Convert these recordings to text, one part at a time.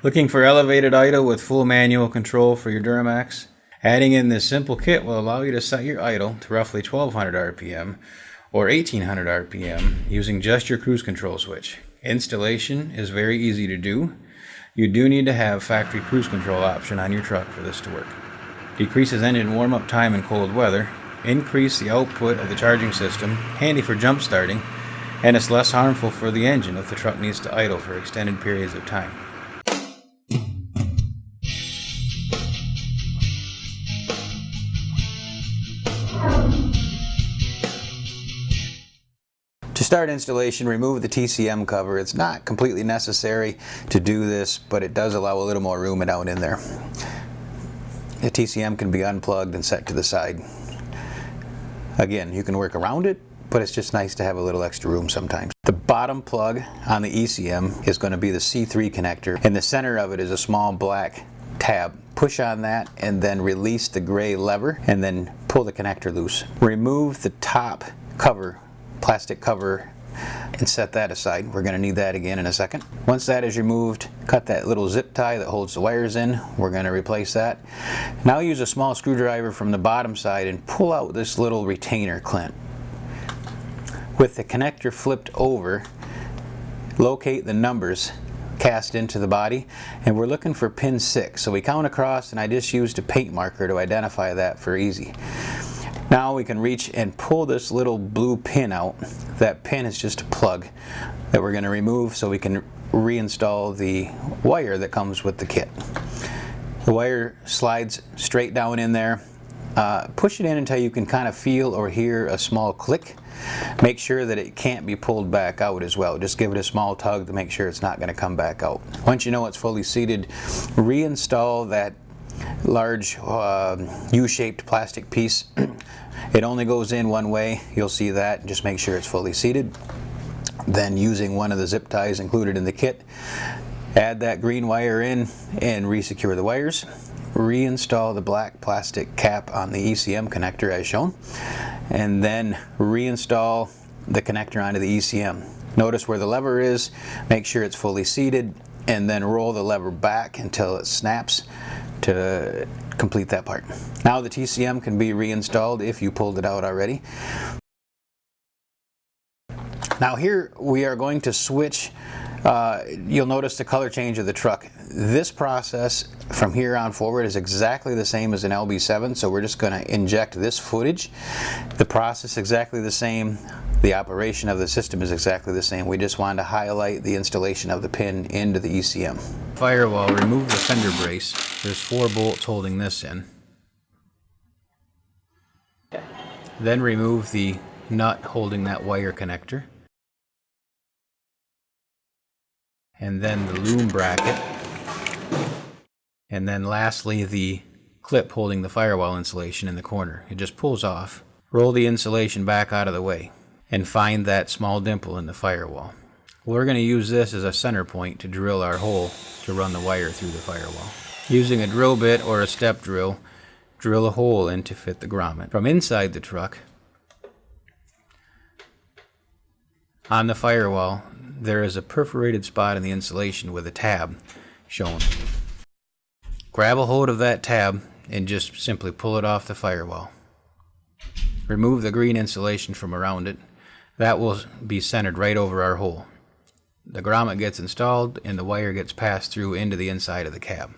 Looking for elevated idle with full manual control for your Duramax? Adding in this simple kit will allow you to set your idle to roughly 1200 RPM or 1800 RPM using just your cruise control switch. Installation is very easy to do. You do need to have factory cruise control option on your truck for this to work. Decreases engine warm-up time in cold weather, increase the output of the charging system, handy for jump starting, and it's less harmful for the engine if the truck needs to idle for extended periods of time. To start installation, remove the TCM cover. It's not completely necessary to do this, but it does allow a little more room down in there. The TCM can be unplugged and set to the side. Again, you can work around it, but it's just nice to have a little extra room sometimes. The bottom plug on the ECM is going to be the C3 connector. In the center of it is a small black tab. Push on that and then release the gray lever and then pull the connector loose. Remove the top cover, plastic cover, and set that aside. We're going to need that again in a second. Once that is removed, cut that little zip tie that holds the wires in. We're going to replace that. Now use a small screwdriver from the bottom side and pull out this little retainer clip. With the connector flipped over, locate the numbers cast into the body, and we're looking for pin 6. So we count across, and I just used a paint marker to identify that for easy. Now we can reach and pull this little blue pin out. That pin is just a plug that we're going to remove so we can reinstall the wire that comes with the kit. The wire slides straight down in there. Push it in until you can kind of feel or hear a small click. Make sure that it can't be pulled back out as well. Just give it a small tug to make sure it's not going to come back out. Once you know it's fully seated, reinstall that large U-shaped plastic piece. It only goes in one way. You'll see that. Just make sure it's fully seated. Then, using one of the zip ties included in the kit, add that green wire in and re-secure the wires. Reinstall the black plastic cap on the ECM connector as shown, and then reinstall the connector onto the ECM. Notice where the lever is, make sure it's fully seated, and then roll the lever back until it snaps to complete that part. Now the TCM can be reinstalled if you pulled it out already. Now here we are going to switch. You'll notice the color change of the truck. This process from here on forward is exactly the same as an LB7, so we're just going to inject this footage. The process is exactly the same. The operation of the system is exactly the same. We just wanted to highlight the installation of the pin into the ECM. Firewall, remove the fender brace. There's 4 bolts holding this in. Then remove the nut holding that wire connector. And then the loom bracket. And then lastly the clip holding the firewall insulation in the corner. It just pulls off. Roll the insulation back out of the way and find that small dimple in the firewall. We're going to use this as a center point to drill our hole to run the wire through the firewall. Using a drill bit or a step drill, drill a hole in to fit the grommet. From inside the truck, on the firewall, there is a perforated spot in the insulation with a tab shown. Grab a hold of that tab and just simply pull it off the firewall. Remove the green insulation from around it. That will be centered right over our hole. The grommet gets installed and the wire gets passed through into the inside of the cab.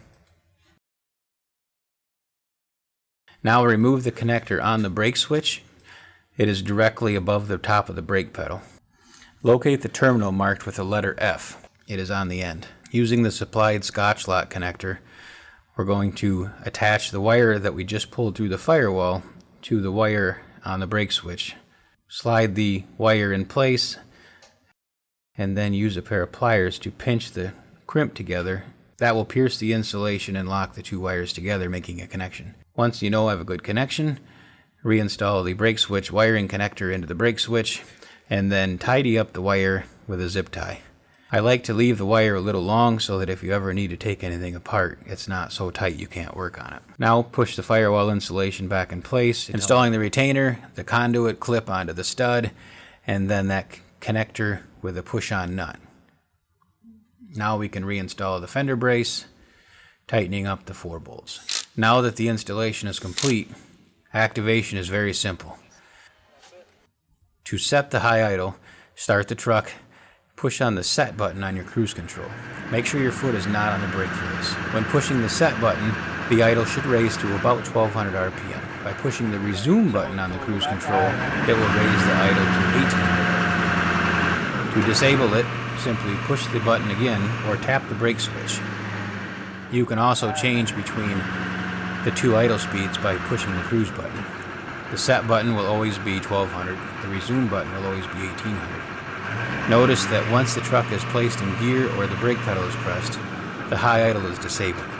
Now remove the connector on the brake switch. It is directly above the top of the brake pedal. Locate the terminal marked with the letter F. It is on the end. Using the supplied Scotch lock connector, we're going to attach the wire that we just pulled through the firewall to the wire on the brake switch. Slide the wire in place and then use a pair of pliers to pinch the crimp together. That will pierce the insulation and lock the 2 wires together, making a connection. Once you know I have a good connection, reinstall the brake switch wiring connector into the brake switch and then tidy up the wire with a zip tie. I like to leave the wire a little long so that if you ever need to take anything apart, it's not so tight you can't work on it. Now push the firewall insulation back in place, installing the retainer, the conduit clip onto the stud, and then that connector with a push-on nut. Now we can reinstall the fender brace, tightening up the 4 bolts. Now that the installation is complete, activation is very simple. To set the high idle, start the truck, push on the set button on your cruise control. Make sure your foot is not on the brake for this. When pushing the set button, the idle should raise to about 1200 RPM. By pushing the resume button on the cruise control, it will raise the idle to 1800 RPM. To disable it, simply push the button again or tap the brake switch. You can also change between the 2 idle speeds by pushing the cruise button. The set button will always be 1200, the resume button will always be 1800. Notice that once the truck is placed in gear or the brake pedal is pressed, the high idle is disabled.